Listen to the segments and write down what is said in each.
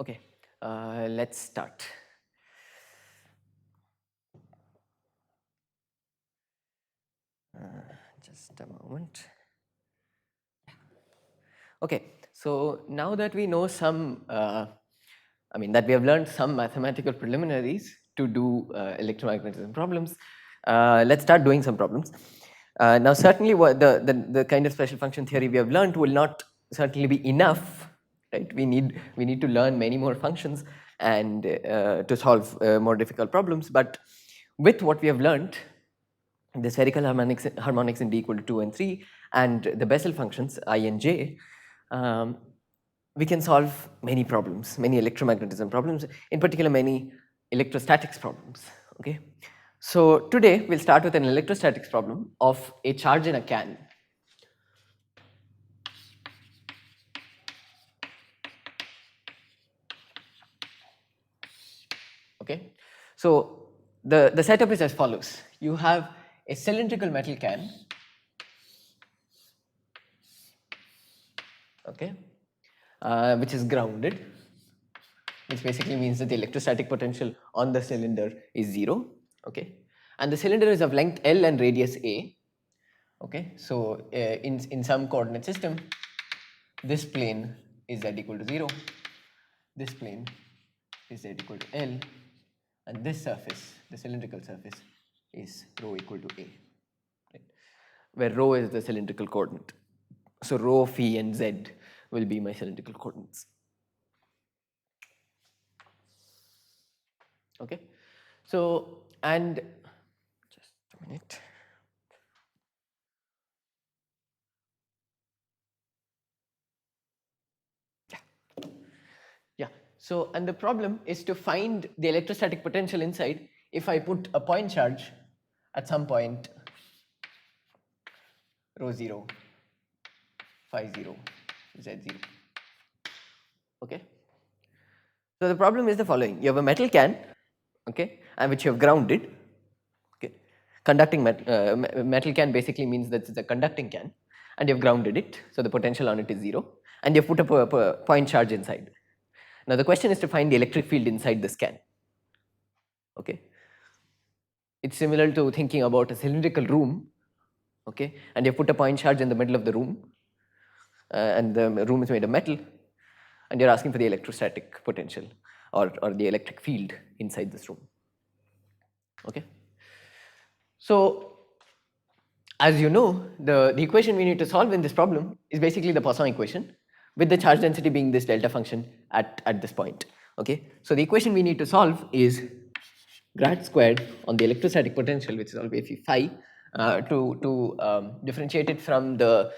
Okay, let's start. Just a moment. Okay, so now that we know some, that we have learned some mathematical preliminaries to do electromagnetism problems, let's start doing some problems. Now, certainly, what the kind of special function theory we have learned will not certainly be enough, right? We need to learn many more functions and to solve more difficult problems. But with what we have learned, the spherical harmonics in D equal to 2 and 3, and the Bessel functions I and J, we can solve many problems, many electromagnetism problems, in particular many electrostatics problems. Okay, so today we'll start with an electrostatics problem of a charge in a can. Okay, so the setup is as follows. You have a cylindrical metal can, okay, which is grounded, which basically means that the electrostatic potential on the cylinder is 0, okay, and the cylinder is of length L and radius A, okay. So in some coordinate system, this plane is z equal to 0, this plane is z equal to L, and this surface, the cylindrical surface, is rho equal to A, right, where rho is the cylindrical coordinate. So rho, phi, and z will be my cylindrical coordinates. Okay, so, and just a minute. Yeah, so, and the problem is to find the electrostatic potential inside if I put a point charge at some point rho 0, phi 0, z 0. Okay, so the problem is the following. You have a metal can, okay, and which you have grounded. Okay, conducting metal can basically means that it's a conducting can, and you've grounded it, so the potential on it is 0, and you've put a point charge inside. Now the question is to find the electric field inside this can. Okay, it's similar to thinking about a cylindrical room, okay, and you put a point charge in the middle of the room, and the room is made of metal, and you're asking for the electrostatic potential or the electric field inside this room. Okay, so as you know, the equation we need to solve in this problem is basically the Poisson equation, with the charge density being this delta function at this point. Okay, so the equation we need to solve is grad squared on the electrostatic potential, which is always phi, to differentiate it from the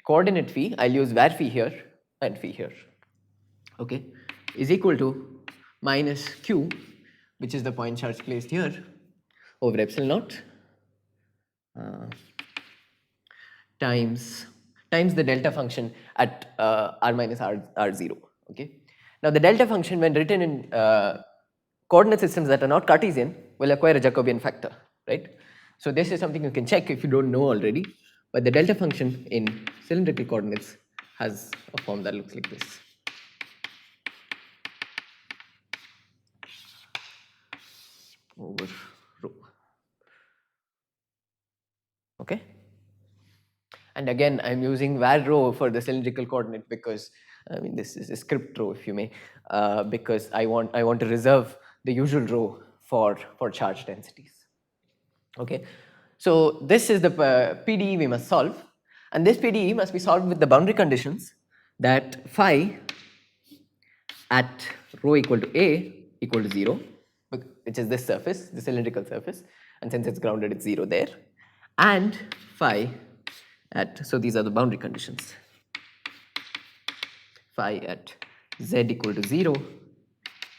coordinate phi. I'll use var phi here and phi here. Okay, is equal to minus q, which is the point charge placed here, over epsilon naught times the delta function at r minus r0. Okay, now the delta function, when written in coordinate systems that are not Cartesian, will acquire a Jacobian factor, right? So this is something you can check if you don't know already, but the delta function in cylindrical coordinates has a form that looks like this. Over rho. Okay, and again I'm using var rho for the cylindrical coordinate because this is a script rho, if you may, because I want to reserve the usual rho for charge densities. Okay, so this is the PDE we must solve, and this PDE must be solved with the boundary conditions that phi at rho equal to A equal to 0, which is this surface, the cylindrical surface, and since it's grounded, it's 0 there, and phi at, so these are the boundary conditions, phi at z equal to 0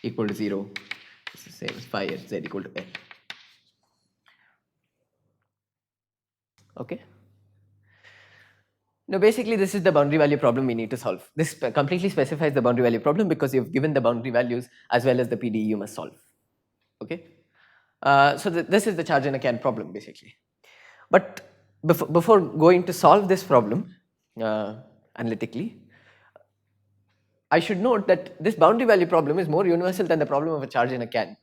equal to 0 is the same as phi at z equal to L. Okay. Now basically this is the boundary value problem we need to solve. This completely specifies the boundary value problem because you've given the boundary values as well as the PDE you must solve. Okay, so this is the charge in a can problem basically. But before going to solve this problem analytically, I should note that this boundary value problem is more universal than the problem of a charge in a can.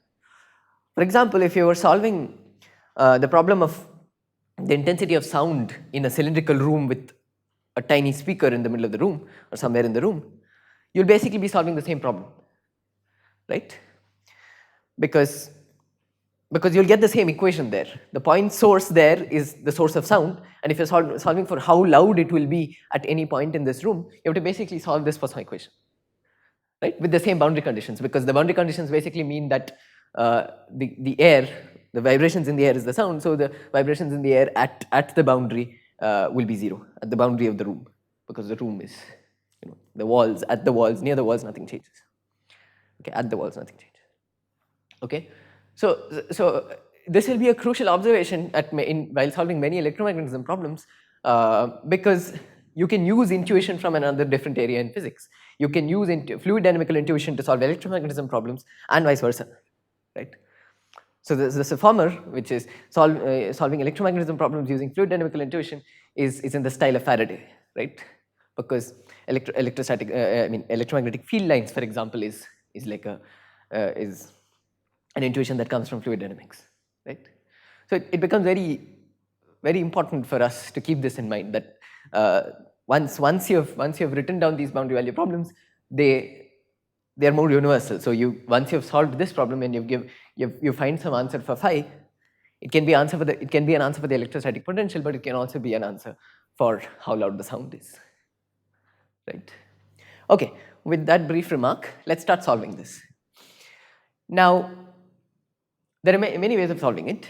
For example, if you were solving the problem of the intensity of sound in a cylindrical room with a tiny speaker in the middle of the room or somewhere in the room, you'll basically be solving the same problem, right? Because you'll get the same equation there. The point source there is the source of sound, and if you're solving for how loud it will be at any point in this room, you have to basically solve this Poisson equation, right, with the same boundary conditions, because the boundary conditions basically mean that the air, the vibrations in the air is the sound, so the vibrations in the air at the boundary will be 0, at the boundary of the room, because the room is, the walls, at the walls, near the walls, nothing changes. Okay, at the walls, nothing changes. Okay, so this will be a crucial observation while solving many electromagnetism problems, because you can use intuition from another different area in physics. You can use fluid dynamical intuition to solve electromagnetism problems, and vice versa, right? So this reformer, which is solving electromagnetism problems using fluid dynamical intuition, is in the style of Faraday, right? Because electrostatic, electromagnetic field lines, for example, is like is an intuition that comes from fluid dynamics, right? So it becomes very, very important for us to keep this in mind, that once you've written down these boundary value problems, they are more universal. So once you've solved this problem and you find some answer for phi, it can be an answer for the electrostatic potential, but it can also be an answer for how loud the sound is, right? Okay, with that brief remark, let's start solving this. Now, there are many ways of solving it.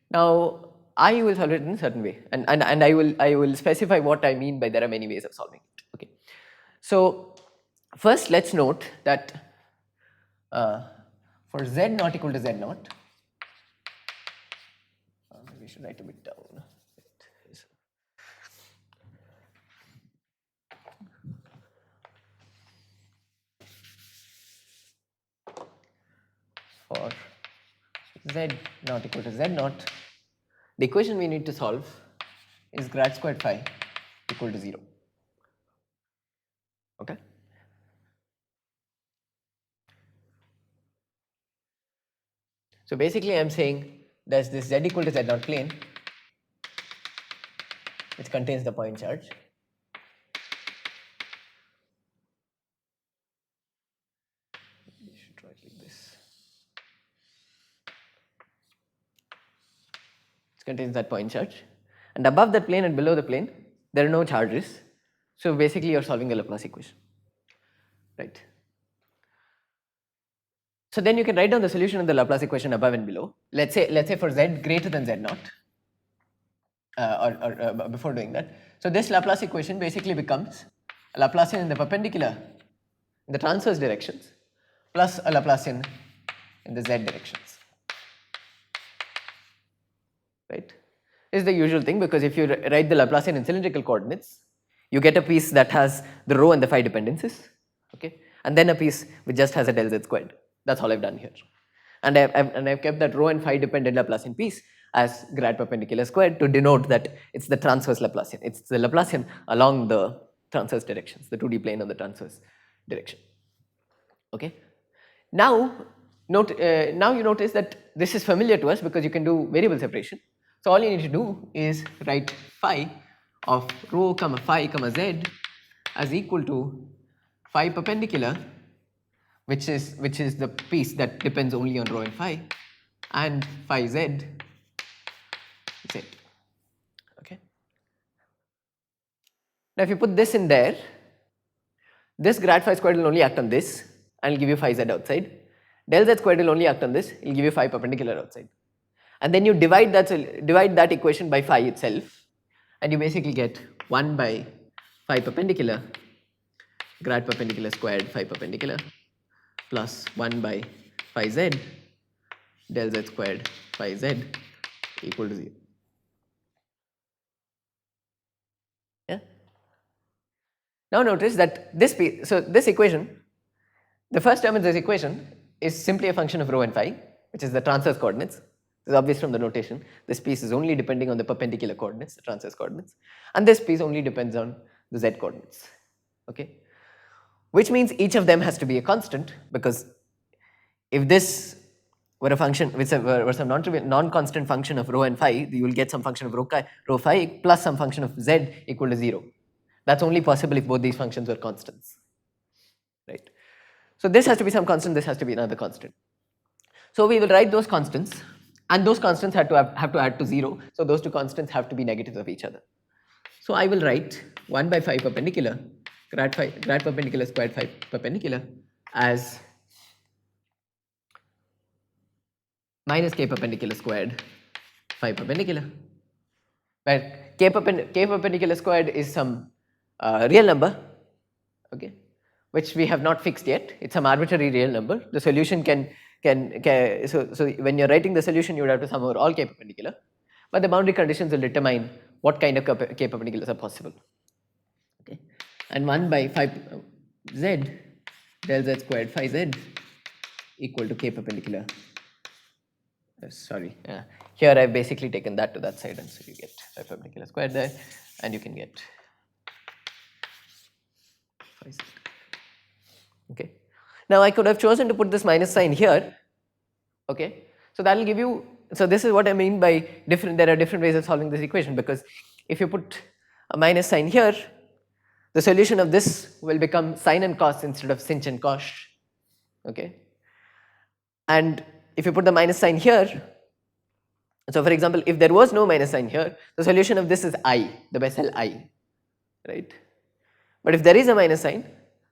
Now, I will solve it in a certain way, and I will specify what I mean by there are many ways of solving it. Okay, so first let's note that for z not equal to z naught, we should write a bit down. For z not equal to z naught, the equation we need to solve is grad squared phi equal to 0. Okay. So basically I'm saying there's this z equal to z naught plane which contains the point charge. We should write like this. It contains that point charge, and above that plane and below the plane there are no charges. So basically you're solving a Laplace equation, right? So then you can write down the solution of the Laplace equation above and below. Let's say for z greater than z naught, or before doing that. So this Laplace equation basically becomes a Laplacian in the perpendicular, in the transverse directions, plus a Laplacian in the z directions, right? This is the usual thing, because if you write the Laplacian in cylindrical coordinates, you get a piece that has the rho and the phi dependencies, okay, and then a piece which just has a del z squared. That's all I've done here, and I've kept that rho and phi dependent Laplacian piece as grad perpendicular squared to denote that it's the transverse Laplacian. It's the Laplacian along the transverse directions, the 2D plane on the transverse direction. Okay. Now you notice that this is familiar to us because you can do variable separation. So all you need to do is write phi of rho comma phi comma z as equal to phi perpendicular, which is the piece that depends only on rho and phi, and phi z. Okay. Now if you put this in there, this grad phi squared will only act on this and will give you phi z outside. Del z squared will only act on this, it will give you phi perpendicular outside. And then you divide that equation by phi itself, and you basically get 1 by phi perpendicular, grad perpendicular squared phi perpendicular, plus 1 by phi z, del z squared phi z equal to 0. Yeah. Now notice that this equation, the first term in this equation is simply a function of rho and phi, which is the transverse coordinates. This is obvious from the notation. This piece is only depending on the perpendicular coordinates, the transverse coordinates, and this piece only depends on the z coordinates. Okay. which means each of them has to be a constant, because if this were a function, which were some non-constant function of rho and phi, you will get some function of rho phi plus some function of z equal to 0. That's only possible if both these functions were constants, right? So this has to be some constant, this has to be another constant. So we will write those constants, and those constants have to add to 0. So those two constants have to be negatives of each other. So I will write 1 by phi perpendicular, grad perpendicular squared phi perpendicular as minus k perpendicular squared phi perpendicular, where k perpendicular squared is some real number, okay, which we have not fixed yet. It's some arbitrary real number. The solution so when you're writing the solution, you would have to sum over all k perpendicular, but the boundary conditions will determine what kind of k perpendiculars are possible. Okay, and 1 by phi z del z squared phi z equal to k perpendicular. Sorry, here I've basically taken that to that side, and so you get phi perpendicular squared there, and you can get phi z. Okay. Now I could have chosen to put this minus sign here. Okay. So that will give you. So this is what I mean by different. There are different ways of solving this equation, because if you put a minus sign here, the solution of this will become sine and cos instead of sinh and cos. Okay. And if you put the minus sign here, so for example, if there was no minus sign here, the solution of this is I, the Bessel I, right? But if there is a minus sign,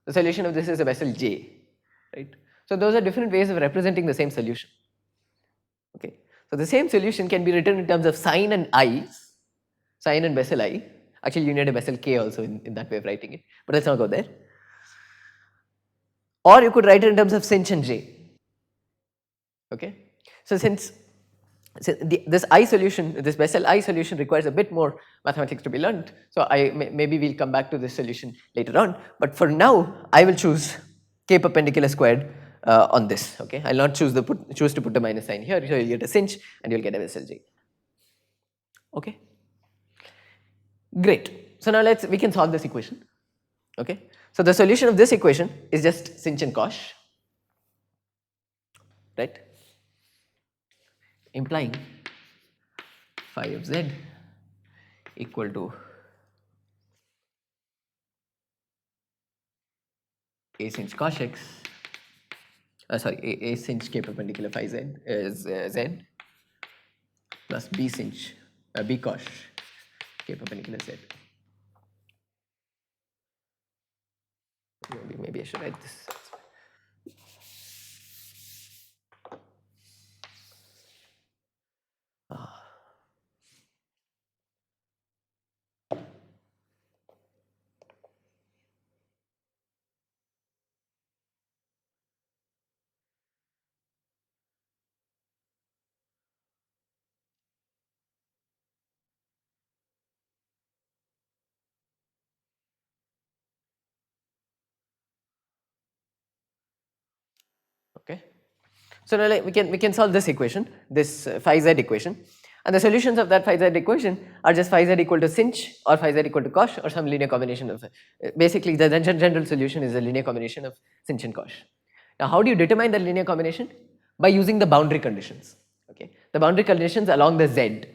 the solution of this is a Bessel J, right? So those are different ways of representing the same solution. Okay. So the same solution can be written in terms of sine and I, sine and Bessel I. Actually, you need a Bessel K also in that way of writing it, but let's not go there. Or you could write it in terms of sinh and J. Okay. So since this I solution, this Bessel I solution requires a bit more mathematics to be learned, so maybe we'll come back to this solution later on, but for now I will choose k perpendicular squared on this. Okay, I'll not choose to put the minus sign here, so you'll get a sinh and you'll get a Bessel J. Okay, great. So now we can solve this equation. Okay, so the solution of this equation is just sinh and cos, right? Implying phi of z equal to a sinh cos x, a sinh k perpendicular phi z is z plus b sinh b cos k perpendicular z. Maybe I should write this. Okay. So now we can solve this equation, this phi z equation, and the solutions of that phi z equation are just phi z equal to sinh or phi z equal to cos or some linear combination of. Basically, the general solution is a linear combination of sinh and cos. Now, how do you determine the linear combination? By using the boundary conditions. Okay, the boundary conditions along the z.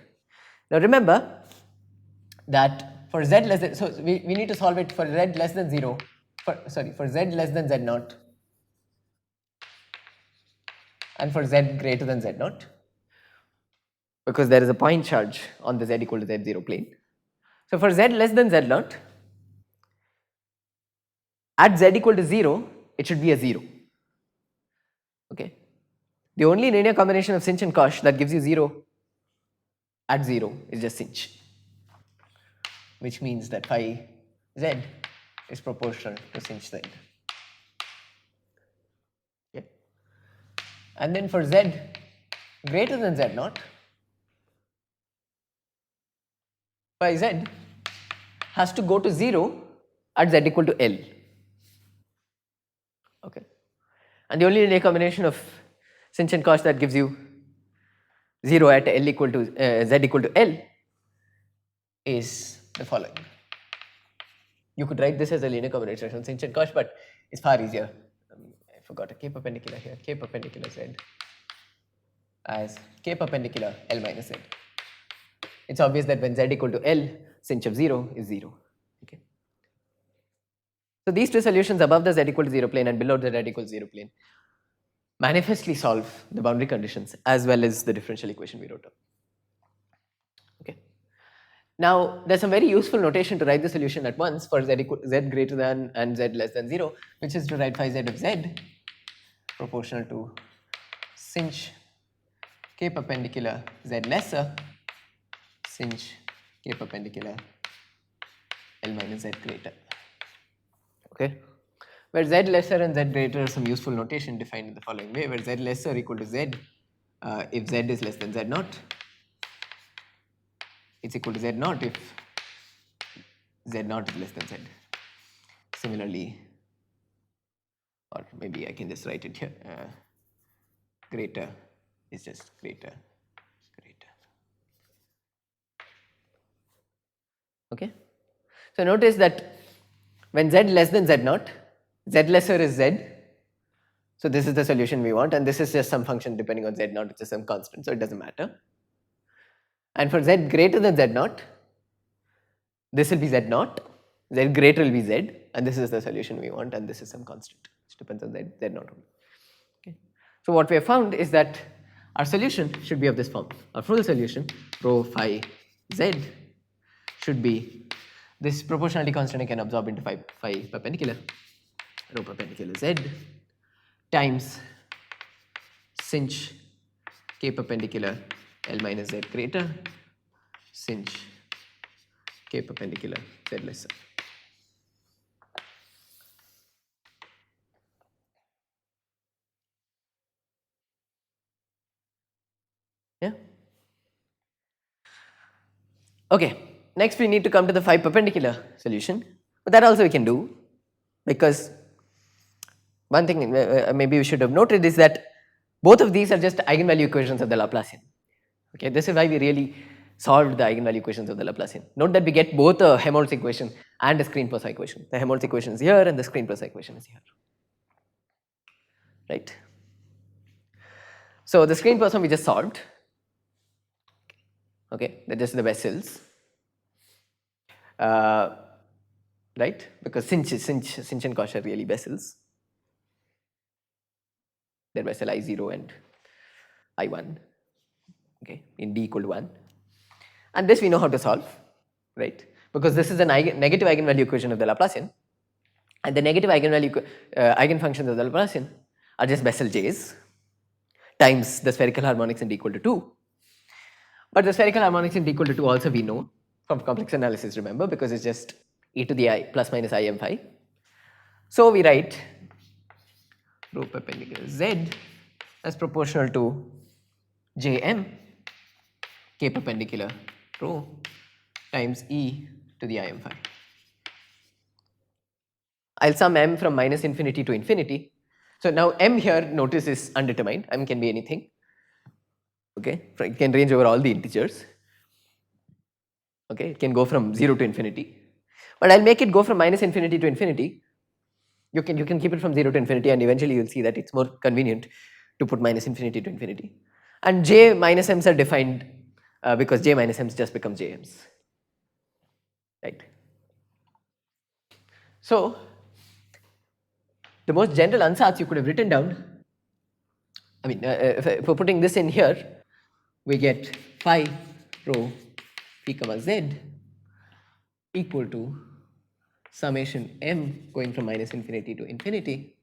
Now remember that for z less than, so we need to solve it for z less than 0. For z less than z naught. And for z greater than z naught, because there is a point charge on the z equal to z0 plane. So for z less than z naught, at z equal to 0, it should be a 0. Okay. The only linear combination of sinh and cos that gives you 0 at 0 is just sinh, which means that phi z is proportional to sinh z. Okay. And then for z greater than z naught, phi z has to go to 0 at z equal to L. Okay. And the only linear combination of sinh and cos that gives you 0 at L equal to z equal to L is the following. You could write this as a linear combination of sinh and cos, but it's far easier. I forgot a k perpendicular here, k perpendicular z as k perpendicular L minus z. It's obvious that when z equal to L, sinh of 0 is 0. Okay. So these two solutions above the z equal to 0 plane and below the z equal to 0 plane manifestly solve the boundary conditions as well as the differential equation we wrote up. Okay. Now there's some very useful notation to write the solution at once for z greater than and z less than 0, which is to write phi z of z proportional to sinh k perpendicular z lesser sinh k perpendicular L minus z greater. Okay. Where z lesser and z greater are some useful notation defined in the following way, where z lesser equal to z if z is less than z naught, it's equal to z naught if z naught is less than z. Similarly, or maybe I can just write it here, greater is just greater. Okay. So notice that when z less than z naught, z lesser is z. So this is the solution we want, and this is just some function depending on z naught, it's just some constant, so it doesn't matter. And for z greater than z naught, this will be z naught, z greater will be z, and this is the solution we want, and this is some constant which depends on z naught only. Okay. So what we have found is that our solution should be of this form. Our full solution, rho phi z, should be this proportionality constant I can absorb into phi perpendicular, rho perpendicular z times sinh k perpendicular L minus z greater sinh k perpendicular z lesser. Yeah. Okay. Next we need to come to the phi perpendicular solution, but that also we can do, because one thing maybe we should have noted is that both of these are just eigenvalue equations of the Laplacian. Okay, this is why we really solved the eigenvalue equations of the Laplacian. Note that we get both a Helmholtz equation and a Screen-Poisson equation. The Helmholtz equation is here and the Screen-Poisson equation is here. Right? So the Screen-Poisson we just solved. Okay, they're just the vessels. Right? Because sinh and cos are really vessels. They're vessel I0 and I1. Okay, in D equal to 1. And this we know how to solve, right? Because this is a negative eigenvalue equation of the Laplacian, and the negative eigenvalue eigenfunctions of the Laplacian are just Bessel J's times the spherical harmonics in D equal to 2. But the spherical harmonics in D equal to 2 also we know from complex analysis, remember, because it's just e to the I plus minus I m phi. So we write rho perpendicular z as proportional to Jm k perpendicular rho times e to the I m phi. I'll sum m from minus infinity to infinity. So now m here, notice, is undetermined. M can be anything. Okay, it can range over all the integers. Okay, it can go from 0 to infinity. But I'll make it go from minus infinity to infinity. You can keep it from 0 to infinity, and eventually you'll see that it's more convenient to put minus infinity to infinity. And j minus m's are defined because j minus m's just becomes jm's. Right? So the most general ansatz you could have written down, I mean, if we're putting this in here, we get phi rho p comma z equal to summation m going from minus infinity to infinity,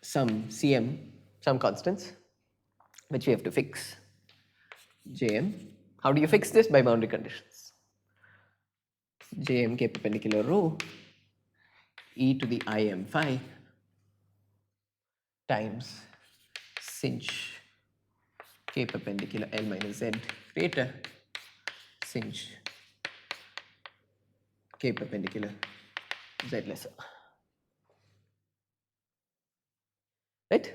some cm, some constants, which we have to fix, jm. How do you fix this? By boundary conditions. Jm k perpendicular rho e to the I m phi times sinh k perpendicular L minus z greater sinh k perpendicular z lesser. Right?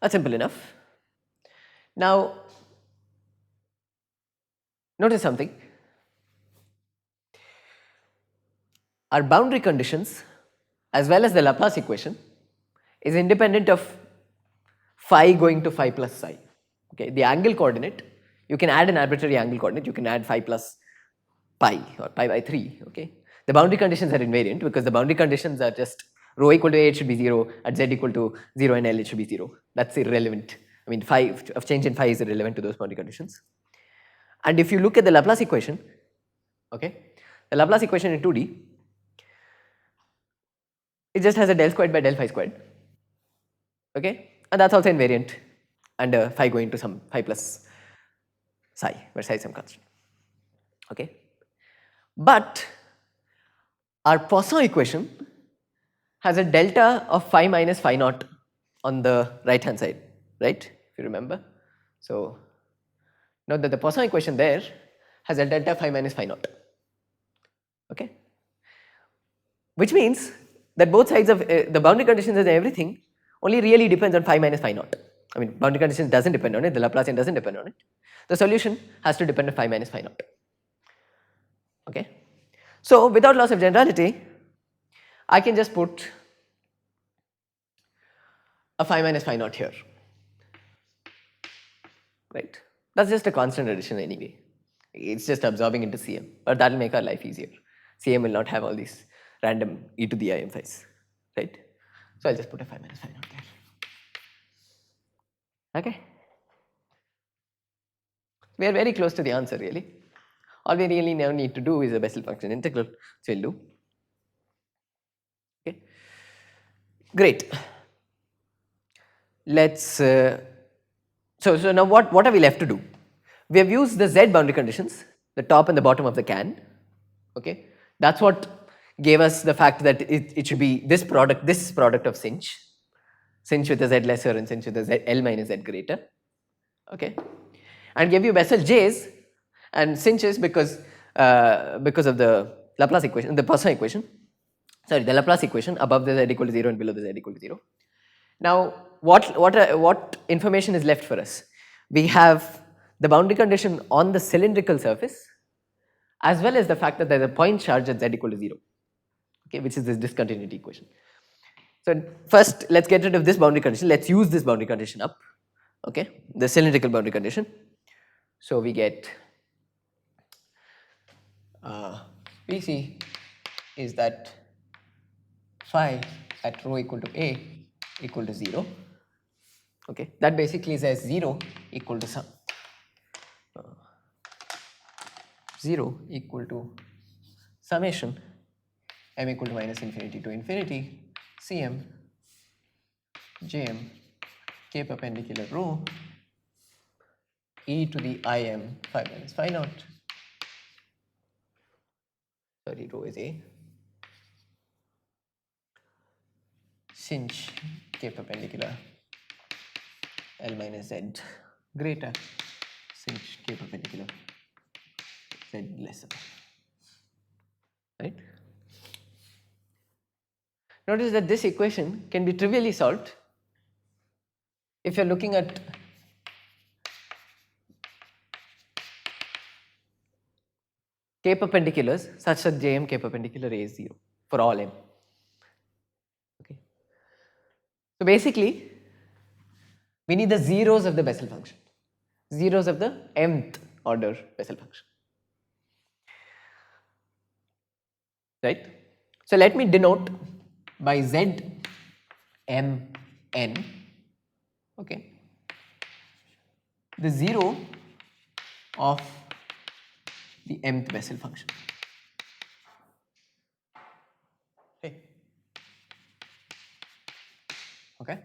That's simple enough. Now, notice something. Our boundary conditions as well as the Laplace equation is independent of phi going to phi plus psi. Okay, the angle coordinate, you can add an arbitrary angle coordinate, you can add phi plus pi or pi by 3. Okay, the boundary conditions are invariant because the boundary conditions are just rho equal to a, it should be 0, at z equal to 0 and L it should be 0. That's irrelevant. I mean, phi of change in phi is irrelevant to those boundary conditions. And if you look at the Laplace equation, okay, the Laplace equation in 2D, it just has a del squared by del phi squared. Okay, and that's also invariant, and phi going to some phi plus psi, where psi is some constant. Okay, but our Poisson equation has a delta of phi minus phi naught on the right hand side, right? If you remember. So note that the Poisson equation there has a delta phi minus phi naught. Okay, which means that both sides of the boundary conditions and everything only really depends on phi minus phi naught. I mean, boundary conditions doesn't depend on it, the Laplacian doesn't depend on it. The solution has to depend on phi minus phi naught. Okay, so without loss of generality, I can just put a phi minus phi naught here, right? That's just a constant addition anyway. It's just absorbing into Cm, but that will make our life easier. Cm will not have all these random e to the im phi's, right? So I'll just put a phi minus phi naught there. Okay, we are very close to the answer really. All we really now need to do is a Bessel function integral, so we'll do. Okay, great. Let's so now what are we left to do? We have used the Z boundary conditions, the top and the bottom of the can. Okay, that's what gave us the fact that it should be this product of sinh with a Z lesser and sinh with a Z, L minus Z greater. Okay, and gave you Bessel J's and sinh because of the Laplace equation, the Poisson equation. Sorry, the Laplace equation above the Z equal to 0 and below the Z equal to 0. Now, what information is left for us? We have the boundary condition on the cylindrical surface, as well as the fact that there is a point charge at Z equal to 0, okay, which is this discontinuity equation. So first, let's get rid of this boundary condition. Let's use this boundary condition up, okay, the cylindrical boundary condition. So we get Pc is that phi at rho equal to a equal to 0. Okay, that basically says 0 equal to some 0 equal to summation m equal to minus infinity to infinity Cm Jm k perpendicular rho e to the im phi minus phi naught. Sorry, rho is a sinh k perpendicular L minus Z greater sinh k perpendicular Z lesser, right? Notice that this equation can be trivially solved if you are looking at k perpendiculars such that Jm k perpendicular A is 0 for all m. Okay. So basically, we need the zeros of the Bessel function, zeros of the mth order Bessel function, right? So let me denote by Z m n, okay, the zero of the mth Bessel function. Okay,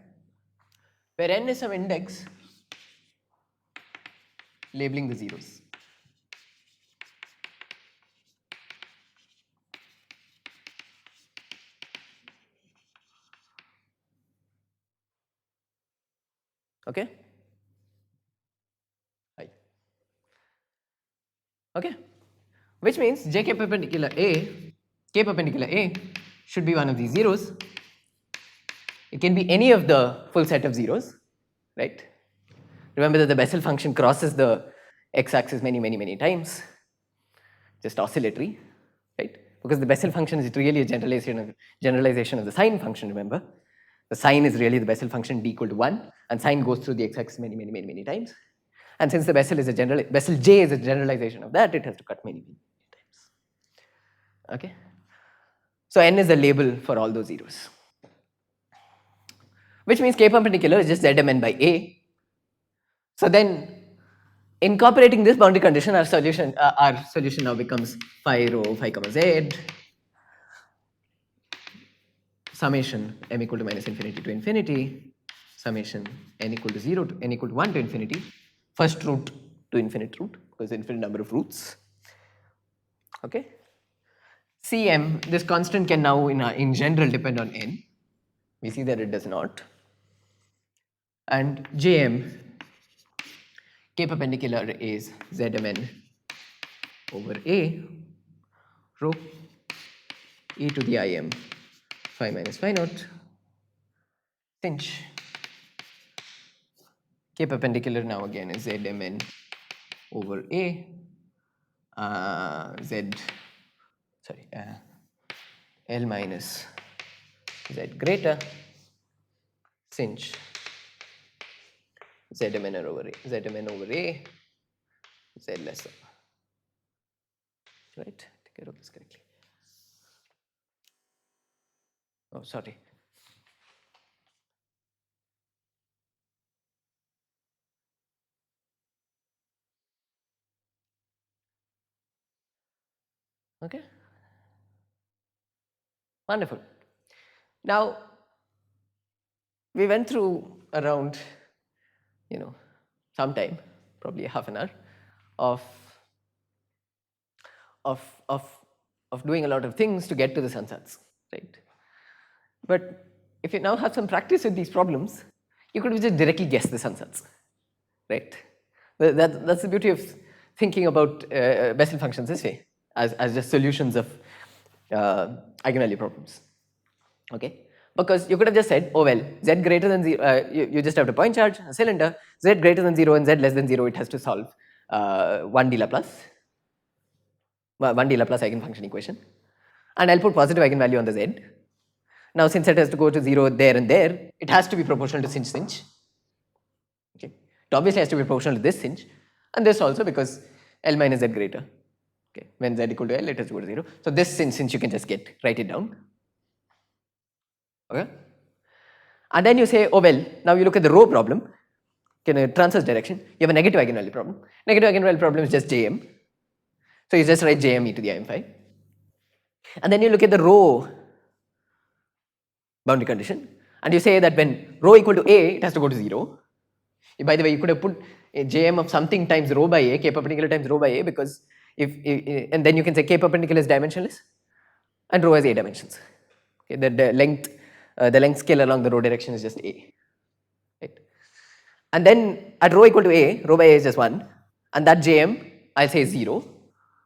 where n is some index labeling the zeros. Okay, right. Okay, which means j k perpendicular A should be one of these zeros. It can be any of the full set of zeros, right? Remember that the Bessel function crosses the x-axis many times, just oscillatory, right? Because the Bessel function is really a generalization of the sine function, remember? The sine is really the Bessel function d equal to 1, and sine goes through the x-axis many times. And since the Bessel J is a generalization of that, it has to cut many times. Okay? So n is the label for all those zeros. Which means k perpendicular is just zmn by a. So then, incorporating this boundary condition, our solution now becomes phi rho phi comma z summation m equal to minus infinity to infinity summation n equal to 0 to n equal to 1 to infinity, first root to infinite root because infinite number of roots. Okay. Cm, this constant can now in general depend on n. We see that it does not. And Jm, k perpendicular is zmn over a rho e to the im phi minus phi naught since k perpendicular now again is zmn over a L minus z greater since zmn over a z lesser. Right? Take care of this correctly. Oh, sorry. Okay. Wonderful. Now, we went through around, some time, probably half an hour, of doing a lot of things to get to the ansatz, right? But if you now have some practice with these problems, you could just directly guess the ansatz, right? That's the beauty of thinking about Bessel functions this way, as just solutions of eigenvalue problems. Okay, because you could have just said, oh well, z greater than 0, you just have to point charge a cylinder, z greater than 0 and z less than 0, it has to solve 1D Laplace eigenfunction equation, and I'll put positive eigenvalue on the z. Now since it has to go to 0 there and there, it has to be proportional to sinh. Okay, it obviously has to be proportional to this sinh, and this also because L minus z greater. Okay, when z equal to L, it has to go to 0. So this sinh you can just write it down. Okay, and then you say, oh well, now you look at the row problem, transverse direction, you have a negative eigenvalue problem. Negative eigenvalue problem is just Jm. So you just write Jm e to the im phi. And then you look at the row boundary condition, and you say that when rho equal to a, it has to go to 0. By the way, you could have put a Jm of something times rho by a, k perpendicular times rho by a, because and then you can say k perpendicular is dimensionless, and rho has a dimensions. Okay, the length scale along the rho direction is just a. Right? And then at rho equal to a, rho by a is just 1, and that Jm I'll say is 0,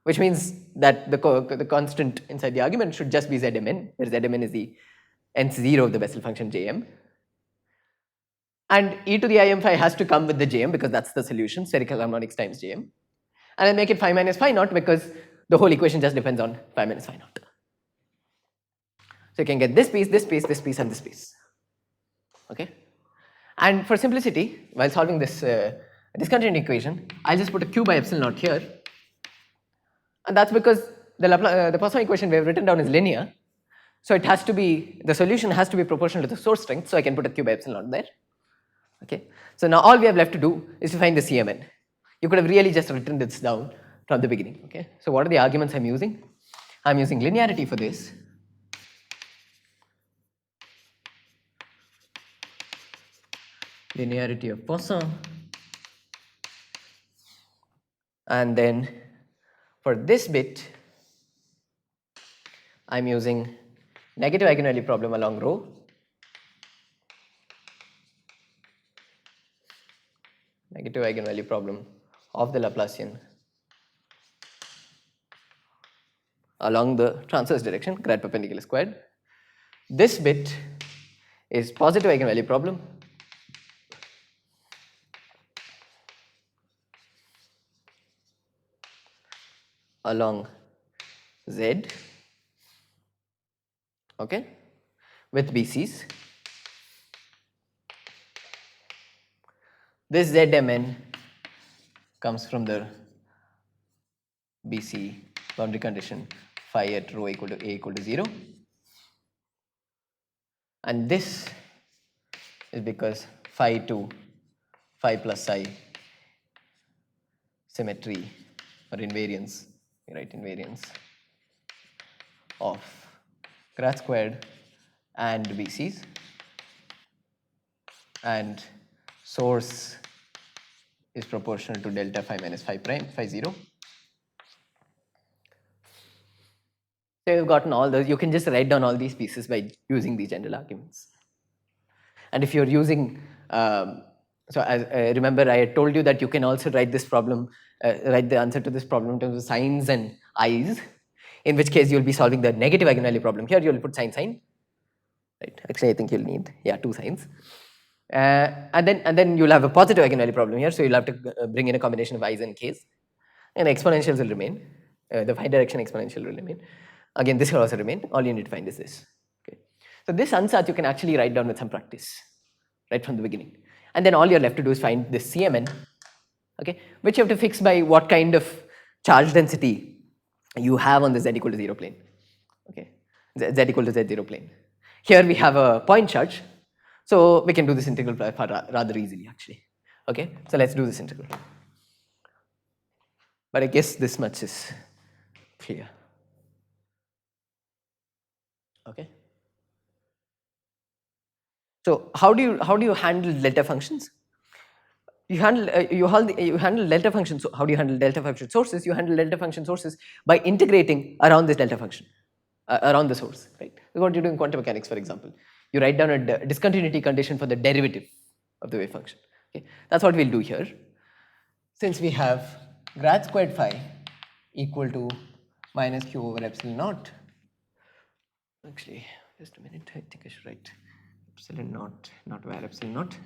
which means that the constant inside the argument should just be zmn, where zmn is the nth 0 of the Bessel function Jm. And e to the im phi has to come with the Jm because that's the solution, spherical harmonics times Jm. And I make it phi minus phi naught because the whole equation just depends on phi minus phi naught. So you can get this piece, and this piece. Okay? And for simplicity, while solving this discontinuity equation, I'll just put a q by epsilon naught here. And that's because the Poisson equation we have written down is linear. So it has to be, the solution has to be proportional to the source strength, so I can put a q by epsilon naught there. Okay? So now all we have left to do is to find the Cmn. You could have really just written this down from the beginning. Okay? So what are the arguments I'm using? I'm using linearity for this. Linearity of Poisson. And then for this bit, I'm using negative eigenvalue problem along rho. Negative eigenvalue problem of the Laplacian along the transverse direction, grad perpendicular squared. This bit is positive eigenvalue problem along Z, okay, with BCs. This ZMN comes from the BC boundary condition phi at rho equal to A equal to 0, and this is because phi to phi plus psi symmetry or invariance, right, invariance of grad squared and BCs, and source is proportional to delta phi minus phi prime, phi 0. So you've gotten all those. You can just write down all these pieces by using these general arguments. And if you're using, so as, remember I had told you that you can also write this problem, write the answer to this problem in terms of sines and i's, in which case you'll be solving the negative eigenvalue problem. Here you'll put sine, right? Actually, I think you'll need, yeah, 2 sines. And then you'll have a positive eigenvalue problem here, so you'll have to bring in a combination of i's and k's, and exponentials will remain. The phi direction exponential will remain. Again, this will also remain. All you need to find is this. Okay. So this ansatz you can actually write down with some practice right from the beginning, and then all you're left to do is find this CMN, okay, which you have to fix by what kind of charge density you have on the z equal to 0 plane. Okay, z equal to z0 plane. Here we have a point charge, so we can do this integral rather easily actually. Okay, so let's do this integral. But I guess this much is clear. Okay. So how do you handle delta functions? You handle delta functions. So how do you handle delta function sources? You handle delta function sources by integrating around this delta function, around the source, right? This is what you do in quantum mechanics, for example. You write down a discontinuity condition for the derivative of the wave function. Okay, that's what we'll do here. Since we have grad squared phi equal to minus q over epsilon naught. Actually, just a minute. I think I should write epsilon naught, not where epsilon naught,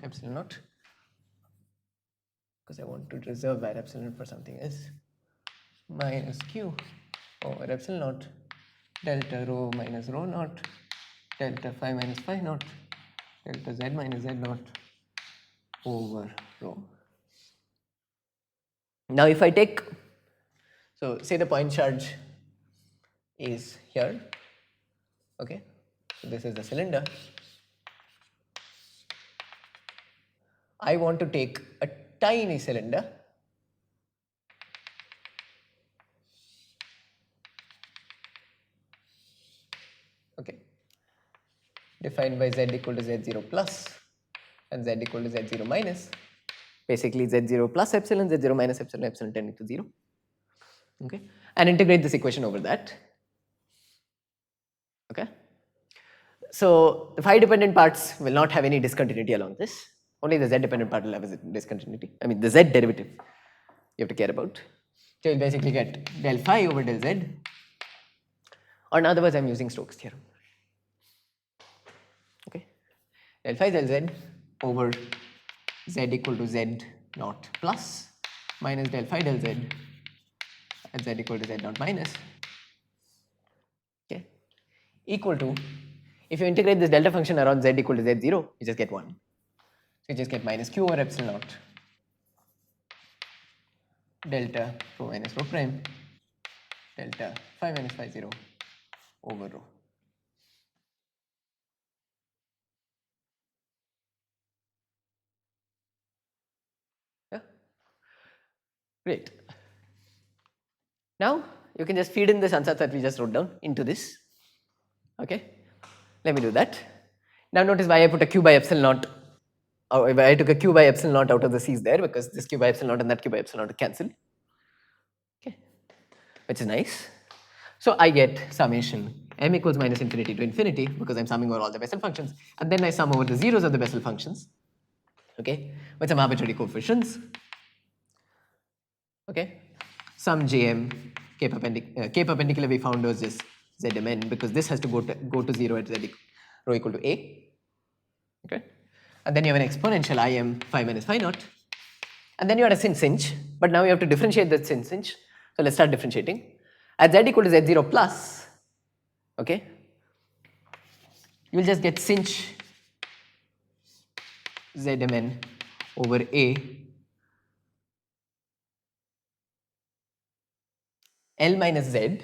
because I want to reserve where epsilon for something else. Minus q over epsilon naught delta rho minus rho naught delta phi minus phi naught delta z minus z naught over rho. Now if I take, so say the point charge is here, okay, so this is the cylinder. I want to take a tiny cylinder, okay, defined by z equal to z0 plus and z equal to z0 minus, basically z0 plus epsilon, z0 minus epsilon, epsilon tending to 0, okay, and integrate this equation over that, okay. So the phi dependent parts will not have any discontinuity along this, only the z dependent part will have a discontinuity, I mean the z derivative you have to care about. So you'll basically get del phi over del z, or in other words I'm using Stokes' theorem, okay, del phi del z over z equal to z naught plus minus del phi del z at z equal to z naught minus, okay, equal to, if you integrate this delta function around z equal to z0, you just get 1. So you just get minus q over epsilon naught delta rho minus rho prime delta phi minus phi 0 over rho. Yeah, great. Now you can just feed in this ansatz that we just wrote down into this. Okay, let me do that. Now notice why I put a q by epsilon naught, or I took a q by epsilon naught out of the c's there, because this q by epsilon naught and that q by epsilon naught are cancelled. Okay, which is nice. So I get summation m equals minus infinity to infinity, because I'm summing over all the Bessel functions, and then I sum over the zeros of the Bessel functions, okay, with some arbitrary coefficients. Okay, sum jm k perpendicular we found was just zmn, because this has to go to 0 at z rho equal to a. Okay, and then you have an exponential im phi minus phi naught, and then you had a sin sinh, but now you have to differentiate that sin sinh. So let's start differentiating. At z equal to z0 plus, okay, you will just get sinh zmn over a L minus z,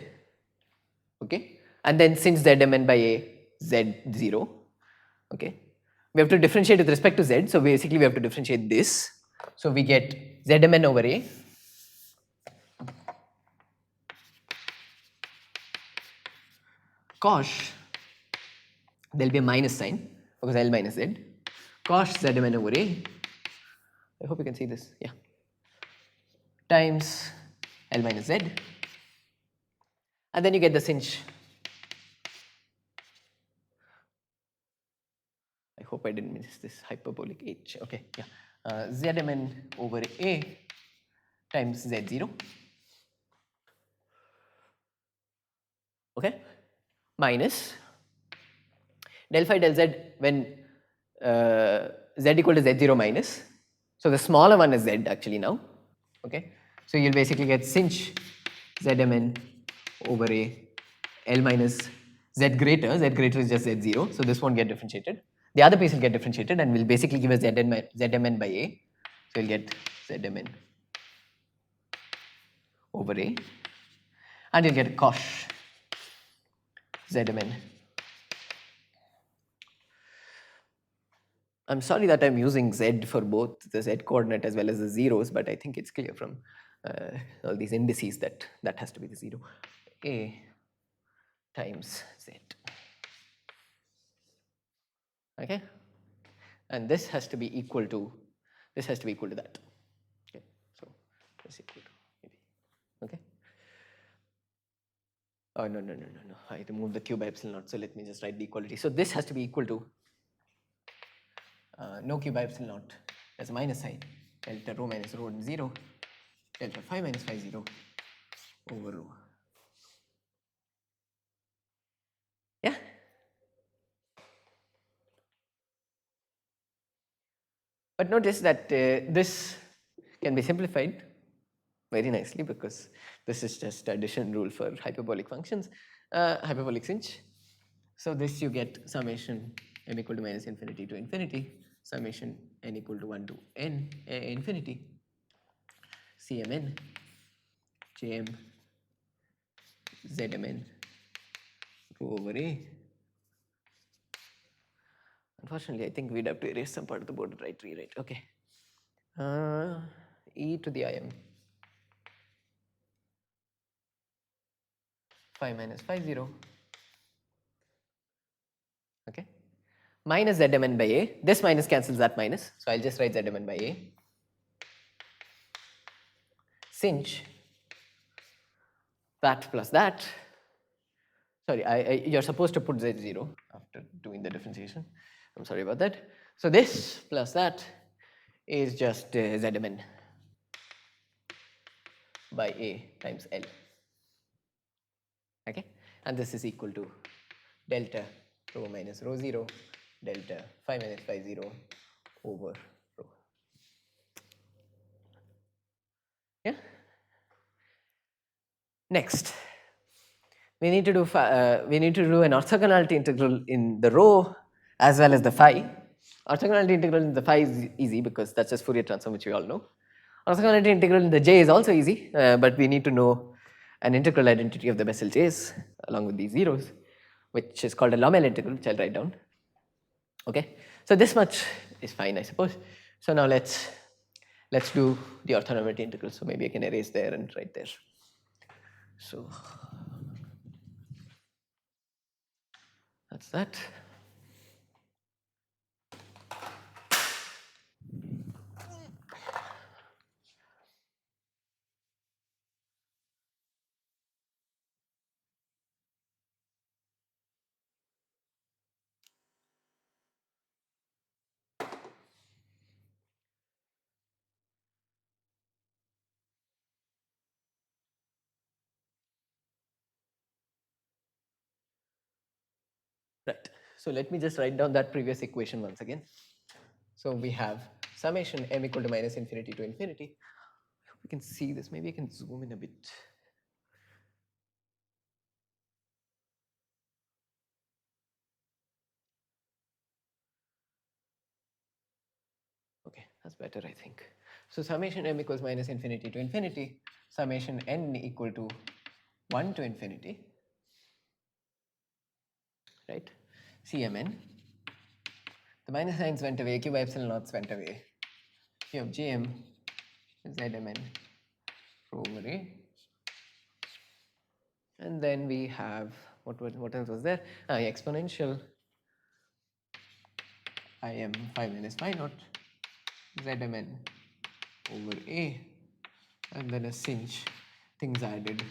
okay, and then sinh zmn by a z0, okay. We have to differentiate with respect to z, so basically we have to differentiate this. So we get zmn over a cosh, there will be a minus sign because L minus z, cosh zmn over a, I hope you can see this, yeah, times L minus z, and then you get the sinh, I hope I didn't miss this hyperbolic h, okay, yeah, zmn over a times z0, okay, minus del phi del z when z equal to z0 minus, so the smaller one is z actually now, okay, so you'll basically get sinh zmn over a L minus z greater is just z0, so this won't get differentiated. The other piece will get differentiated and will basically give us zmn by a, so you'll get zmn over a, and you'll get cosh zmn. I'm sorry that I'm using z for both the z coordinate as well as the zeros, but I think it's clear from all these indices that that has to be the 0. A times z. Okay, and this has to be equal to that. Okay, so this equal to maybe. Okay. Oh no! I removed the q by epsilon naught. So let me just write the equality. So this has to be equal to no q by epsilon naught. There's a minus sign. Delta rho minus rho 0. Delta phi minus phi 0 over rho. Yeah. But notice that this can be simplified very nicely because this is just addition rule for hyperbolic functions, hyperbolic sinh. So this you get summation m equal to minus infinity to infinity, summation n equal to 1 to n infinity, cmn jm zmn rho over a. Unfortunately, I think we'd have to erase some part of the board, right? Rewrite. Okay. E to the im phi minus phi 0. Okay. Minus zmn by a. This minus cancels that minus, so I'll just write zmn by a. Sinh that plus that. Sorry, you're supposed to put z0 after doing the differentiation. I'm sorry about that. So this plus that is just zmn by a times L. Okay, and this is equal to delta rho minus rho 0 delta phi minus phi 0 over rho. Yeah. Next, we need to do an orthogonality integral in the rho as well as the phi. Orthogonality integral in the phi is easy because that's just Fourier transform, which we all know. Orthogonality integral in the j is also easy, but we need to know an integral identity of the Bessel j's along with these zeros, which is called a Lommel integral, which I'll write down. Okay, so this much is fine, I suppose. So now let's do the orthonormality integral. So maybe I can erase there and write there. So that's that. Right. So let me just write down that previous equation once again. So we have summation m equal to minus infinity to infinity. I hope you can see this. Maybe I can zoom in a bit. That's better, I think. So summation m equals minus infinity to infinity, summation n equal to 1 to infinity, right? Cmn. The minus signs went away, q by epsilon naughts went away. You have Jm Zmn over A. And then we have, what else was there? Exponential Im phi minus phi naught Zmn over A. And then a cinch, things added.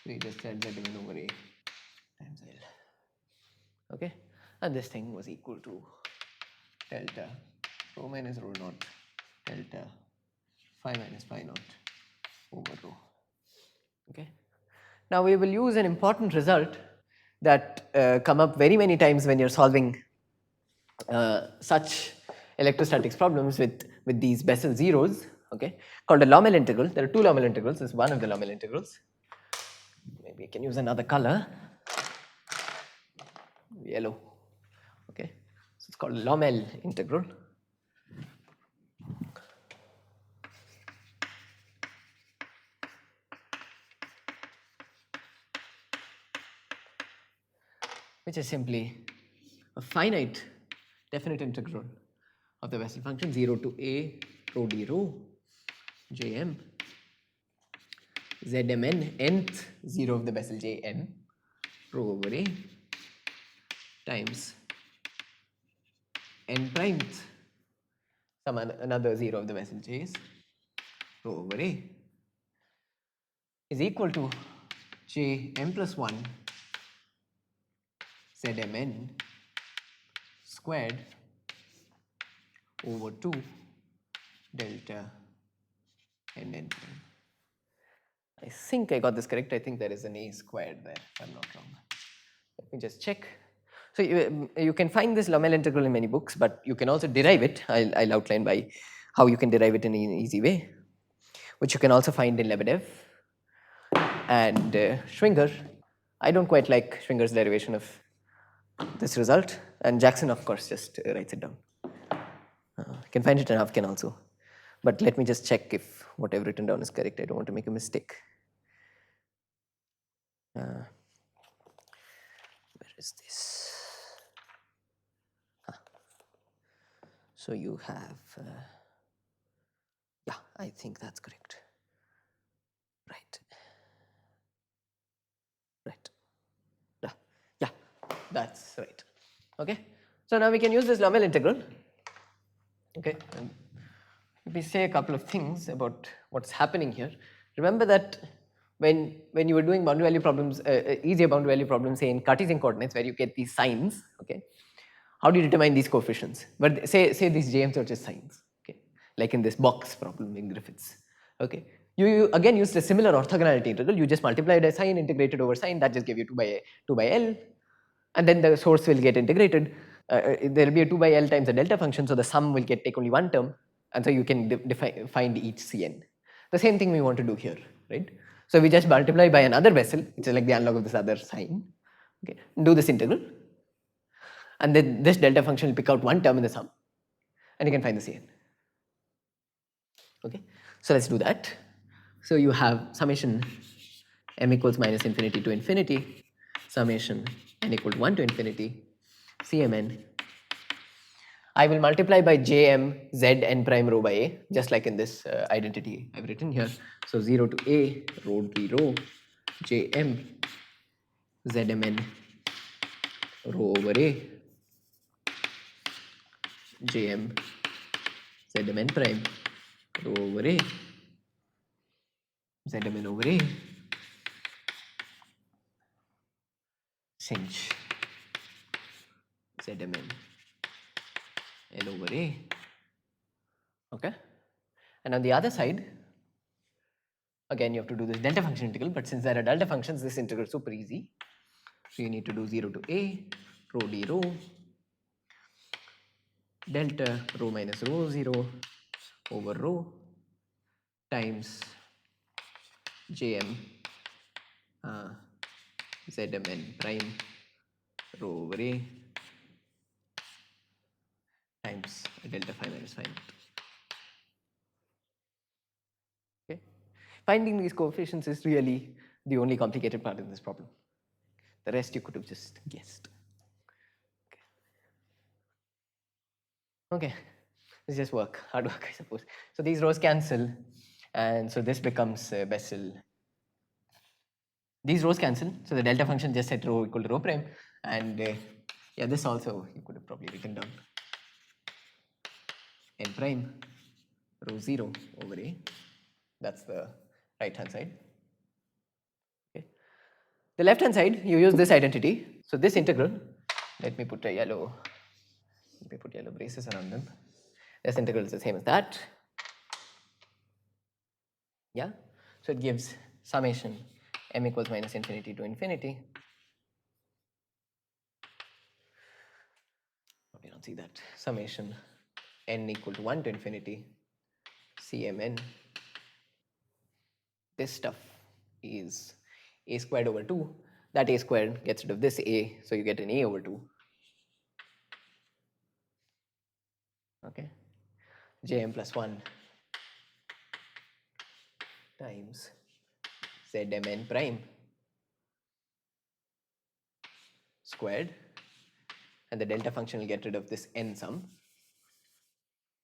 We just said Zmn over A times L. Okay? And this thing was equal to delta rho minus rho naught delta phi minus phi naught over rho. Okay? Now we will use an important result that come up very many times when you're solving such electrostatics problems with these Bessel zeros, okay, called a Lommel integral. There are two Lommel integrals. This is one of the Lommel integrals. Maybe I can use another color, yellow. Okay, so it's called Lommel integral. Which is simply a finite definite integral of the Bessel function 0 to a rho d rho jm zmn nth 0 of the Bessel jn rho over a times n primeth some another 0 of the Bessel j's rho over a is equal to jm plus 1 zmn squared over 2 delta nn prime. I think I got this correct. I think there is an a squared there, if I'm not wrong. Let me just check. So you can find this Lommel integral in many books, but you can also derive it. I'll outline by how you can derive it in an easy way, which you can also find in Lebedev and Schwinger. I don't quite like Schwinger's derivation of this result, and Jackson, of course, just writes it down. You can find it in Hafken also. But let me just check if what I've written down is correct. I don't want to make a mistake. Where is this? So you have, yeah, I think that's correct. Right. Right. Yeah, that's right. Okay. So now we can use this Lommel integral. Okay. And let me say a couple of things about what's happening here. Remember that when you were doing boundary value problems, easier boundary value problems, say in Cartesian coordinates, where you get these signs, okay, how do you determine these coefficients? But say these JMs are just signs, okay, like in this box problem in Griffiths, okay. You again used a similar orthogonality integral. You just multiplied a sign, integrated over sign, that just gave you 2 by L, and then the source will get integrated. There will be a 2 by L times a delta function, so the sum will take only one term, and so you can find each Cn. The same thing we want to do here, right? So we just multiply by another Bessel, which is like the analog of this other sign, okay, do this integral, and then this delta function will pick out one term in the sum, and you can find the Cn. Okay, so let's do that. So you have summation m equals minus infinity to infinity, summation n equal to 1 to infinity, Cmn. I will multiply by jm z n prime rho by a, just like in this identity I've written here. So 0 to a rho d rho jm zmn rho over a jm zmn prime rho over a zmn over a cinch zmn n over a. Okay, and on the other side, again you have to do this delta function integral, but since there are delta functions, this integral is super easy. So you need to do 0 to a rho d rho delta rho minus rho 0 over rho times jm zmn prime rho over a times delta phi minus phi naught. Finding these coefficients is really the only complicated part in this problem. The rest you could have just guessed. Okay, it's just work, hard work, I suppose. So these rows cancel, and so this becomes Bessel. These rows cancel, so the delta function just set rho equal to rho prime, and yeah, this also you could have probably written down n prime rho 0 over a. That's the right hand side. Okay. The left hand side, you use this identity. So this integral, let me put yellow braces around them. This integral is the same as that. Yeah, so it gives summation m equals minus infinity to infinity. We don't see that. Summation n equal to 1 to infinity cmn. This stuff is a squared over 2. That a squared gets rid of this a, so you get an a over 2. Okay, jm plus 1 times zmn prime squared, and the delta function will get rid of this n sum,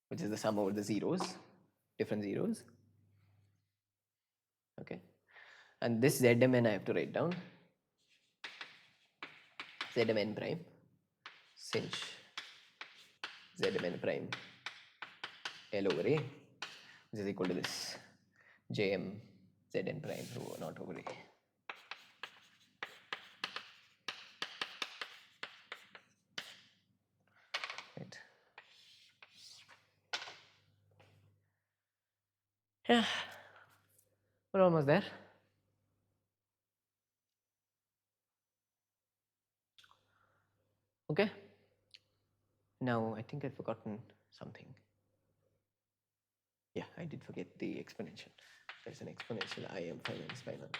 which is the sum over the zeros, different zeros. Okay, and this zmn I have to write down, zmn prime sinh zmn prime L over A, which is equal to this Jm Zn prime rho naught over A. Right. Yeah, we're almost there. Okay. Now I think I've forgotten something. Yeah, I did forget the exponential. There's an exponential im phi minus phi naught.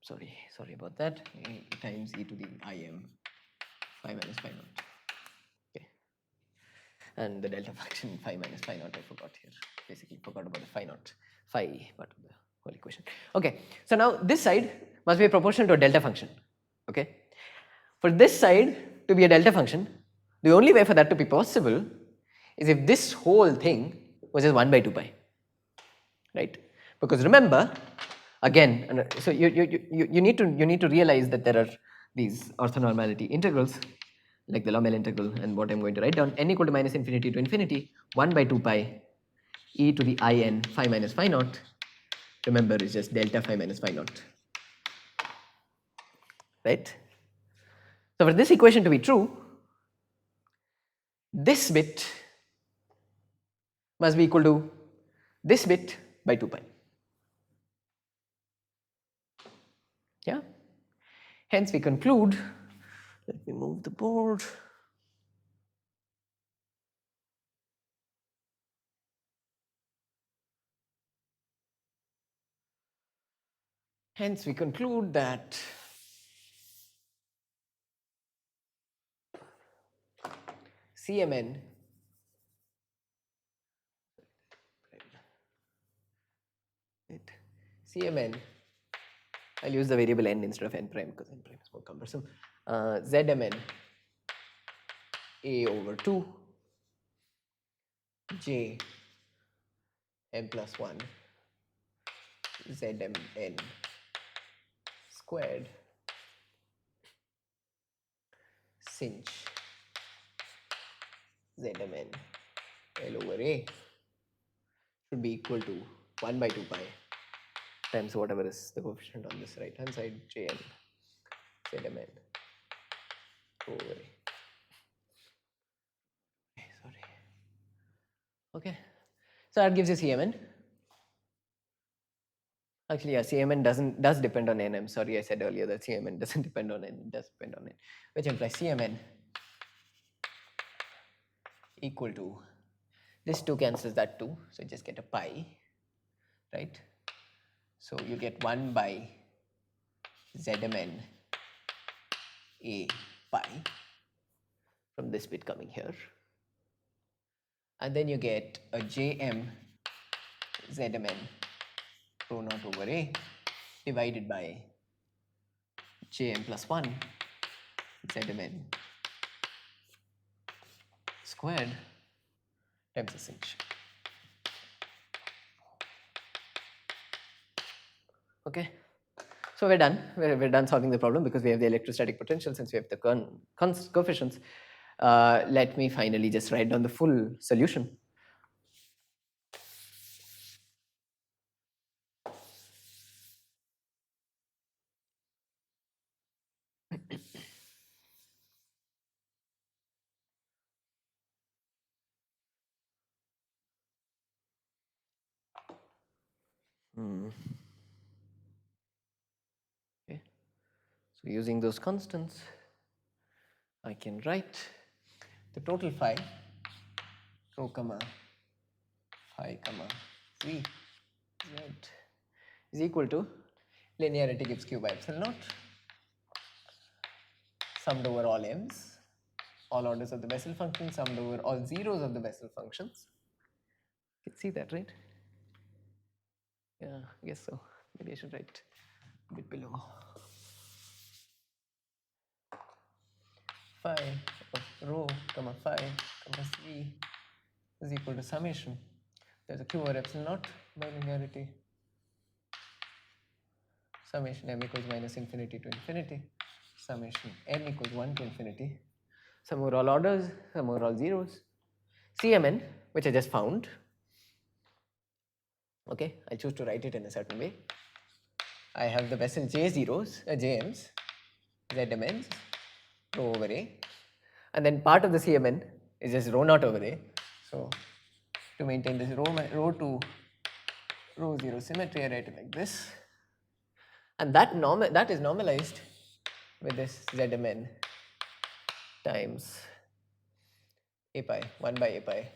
Sorry about that. A times e to the im phi minus phi naught. Okay. And the delta function phi minus phi naught I forgot here. Basically forgot about the phi naught, phi part of the whole equation. Okay, so now this side must be proportional to a delta function. Okay, for this side to be a delta function, the only way for that to be possible is if this whole thing was just 1 by 2 pi, right? Because remember, again, so you need to realize that there are these orthonormality integrals, like the Lomel integral, and what I'm going to write down, n equal to minus infinity to infinity 1 by 2 pi e to the in phi minus phi naught. Remember, is just delta phi minus phi naught, right? So for this equation to be true, this bit must be equal to this bit by 2 pi. Yeah. Hence we conclude, let me move the board. Hence we conclude that CMN CMN, I'll use the variable n instead of n prime because n prime is more cumbersome. ZMN a over 2 j m plus 1 ZMN squared sinh ZMN L over A should be equal to 1 by 2 pi times whatever is the coefficient on this right hand side, Jm ZMN over A. Sorry. Okay, so that gives you CMN. Actually, yeah, CMN does depend on n. I'm sorry, I said earlier that CMN doesn't depend on n. It does depend on n, which implies CMN equal to this 2 cancels that 2, so you just get a pi, right? So you get 1 by ZMN a pi from this bit coming here, and then you get a Jm ZMN rho naught over A divided by Jm plus 1 Zmn squared times the cinch. Okay, so we're done. We're done solving the problem because we have the electrostatic potential since we have the coefficients. Let me finally just write down the full solution. Okay. So using those constants, I can write the total phi, rho comma phi comma v z is equal to linearity gives q by epsilon naught summed over all m's, all orders of the Bessel function summed over all zeros of the Bessel functions. You can see that, right? Yeah, I guess so. Maybe I should write a bit below. Phi of rho comma phi comma c is equal to summation. There's a q over epsilon naught by linearity summation m equals minus infinity to infinity summation m equals 1 to infinity sum over all orders, sum over all zeros, Cmn, which I just found. Okay, I choose to write it in a certain way. I have the Bessel J zeros, Jm's, Zmn's, rho over A, and then part of the Cmn is just rho naught over A. So to maintain this rho to rho 0 symmetry, I write it like this, and that is normalized with this Zmn times A pi 1 by A pi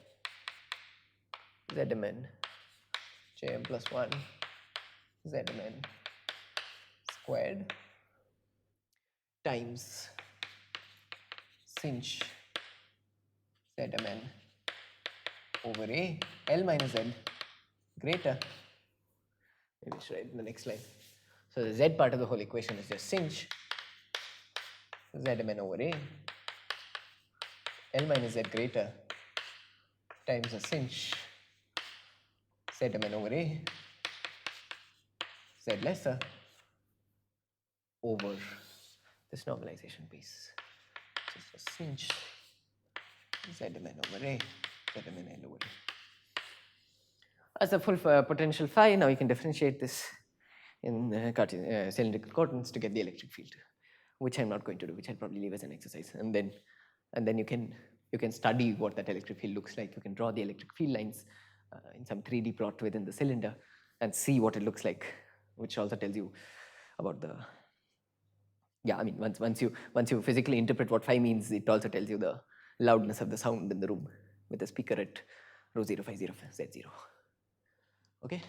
Zmn Jm plus 1 Zmn squared times sinh Zmn over A L minus Z greater. Maybe I should write in the next line. So the Z part of the whole equation is just sinh Zmn over A L minus Z greater times the sinh Zmn over A Z lesser over this normalization piece. So it's just sinh Zmn over A Zmn L over A. As a full potential phi, now you can differentiate this in cylindrical coordinates to get the electric field, which I'm not going to do, which I'll probably leave as an exercise. And then you can study what that electric field looks like. You can draw the electric field lines in some 3D plot within the cylinder and see what it looks like, which also tells you about the, yeah, I mean, once you physically interpret what phi means, it also tells you the loudness of the sound in the room with the speaker at rho 0 phi 0 z0. Okay,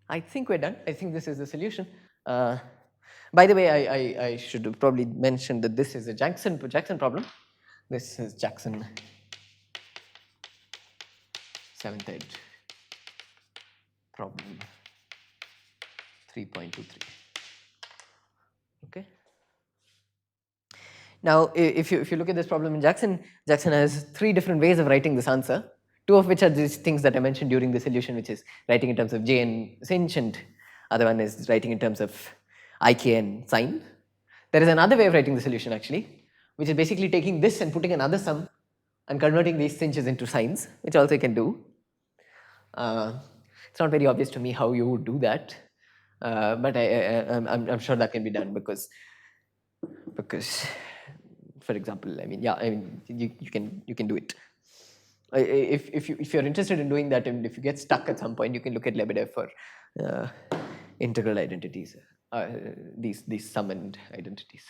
I think we're done. I think this is the solution. By the way, I should have probably mentioned that this is a Jackson problem. This is Jackson 7th ed problem 3.23. Okay. Now, if you look at this problem in Jackson has 3 different ways of writing this answer. 2 of which are these things that I mentioned during the solution, which is writing in terms of J and sinh, and other one is writing in terms of Ik and sine. There is another way of writing the solution actually, which is basically taking this and putting another sum and converting these sinches into sines, which also you can do. It's not very obvious to me how you would do that, but I'm sure that can be done because, for example, I mean, yeah, I mean, you can do it. If you're interested in doing that, and if you get stuck at some point, you can look at Lebedev for integral identities, these summoned identities.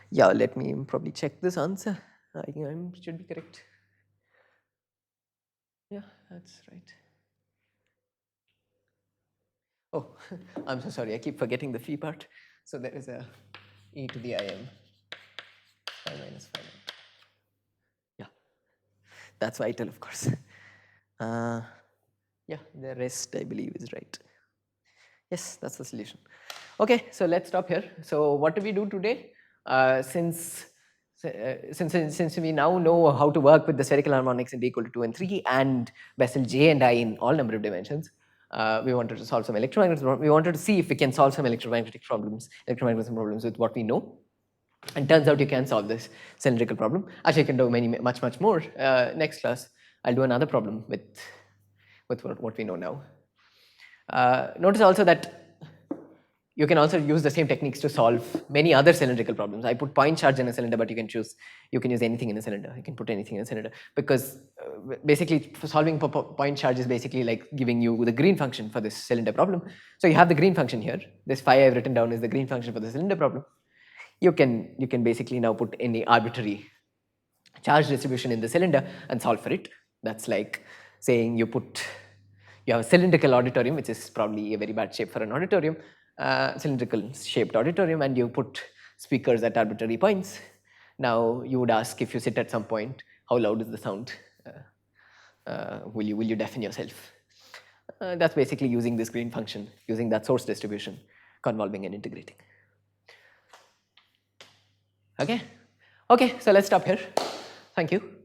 Yeah, let me probably check this answer. I think I should be correct. Yeah, that's right. Oh, I'm so sorry. I keep forgetting the phi part. So there is a e to the im phi minus phi naught. Yeah, that's vital, of course. Yeah, the rest I believe is right. Yes, that's the solution. Okay, so let's stop here. So what do we do today? Since we now know how to work with the spherical harmonics in d equal to 2 and 3 and Bessel J and I in all number of dimensions, we wanted to solve some electromagnetic. We wanted to see if we can solve some electromagnetic problems with what we know. And turns out you can solve this cylindrical problem. Actually, you can do much more. Next class, I'll do another problem with what we know now. Notice also that you can also use the same techniques to solve many other cylindrical problems. I put point charge in a cylinder, but you can use anything in a cylinder. You can put anything in a cylinder because basically for solving point charge is basically like giving you the green function for this cylinder problem. So you have the green function here. This phi I've written down is the green function for the cylinder problem. You can basically now put any arbitrary charge distribution in the cylinder and solve for it. That's like saying you have a cylindrical auditorium, which is probably a very bad shape for an auditorium, cylindrical shaped auditorium, and you put speakers at arbitrary points. Now you would ask, if you sit at some point, how loud is the sound? Will you deafen yourself? That's basically using this green function, using that source distribution, convolving and integrating. Okay, so let's stop here. Thank you.